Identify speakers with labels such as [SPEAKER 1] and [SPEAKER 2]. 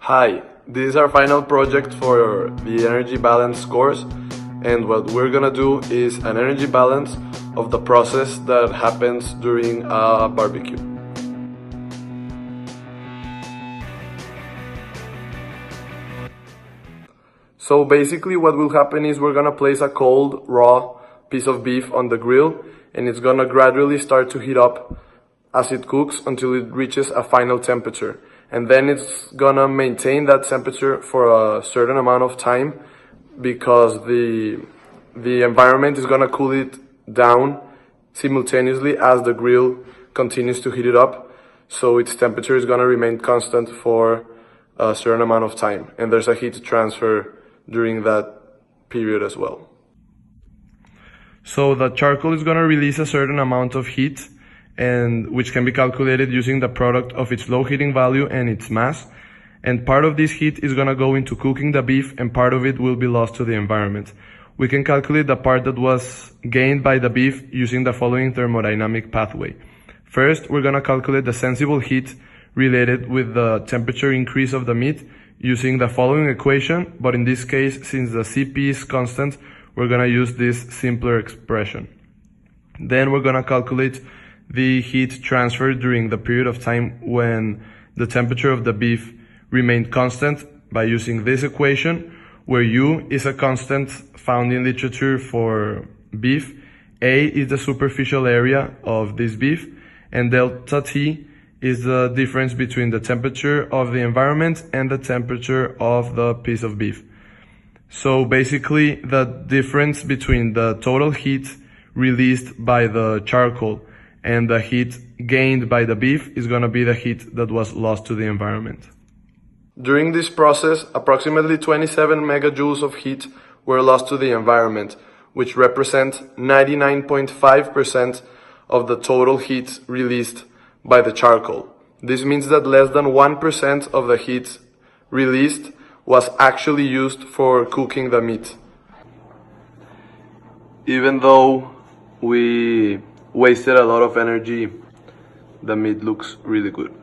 [SPEAKER 1] Hi, this is our final project for the energy balance course, and what we're gonna do is an energy balance of the process that happens during a barbecue. So basically what will happen is we're gonna place a cold, raw piece of beef on the grill, and it's gonna gradually start to heat up as it cooks until it reaches a final temperature. And then it's gonna maintain that temperature for a certain amount of time because the environment is gonna cool it down simultaneously as the grill continues to heat it up. So its temperature is gonna remain constant for a certain amount of time. And there's a heat transfer during that period as well. So the charcoal is gonna release a certain amount of heat, and which can be calculated using the product of its low heating value and its mass. And part of this heat is gonna go into cooking the beef, and part of it will be lost to the environment. We can calculate the part that was gained by the beef using the following thermodynamic pathway. First, we're gonna calculate the sensible heat related with the temperature increase of the meat using the following equation, but in this case, since the Cp is constant, we're gonna use this simpler expression. Then we're gonna calculate the heat transfer during the period of time when the temperature of the beef remained constant by using this equation, where U is a constant found in literature for beef, A is the superficial area of this beef, and delta T is the difference between the temperature of the environment and the temperature of the piece of beef. So basically, the difference between the total heat released by the charcoal and the heat gained by the beef is gonna be the heat that was lost to the environment. During this process, approximately 27 megajoules of heat were lost to the environment, which represent 99.5% of the total heat released by the charcoal. This means that less than 1% of the heat released was actually used for cooking the meat. Even though we wasted a lot of energy, the meat looks really good.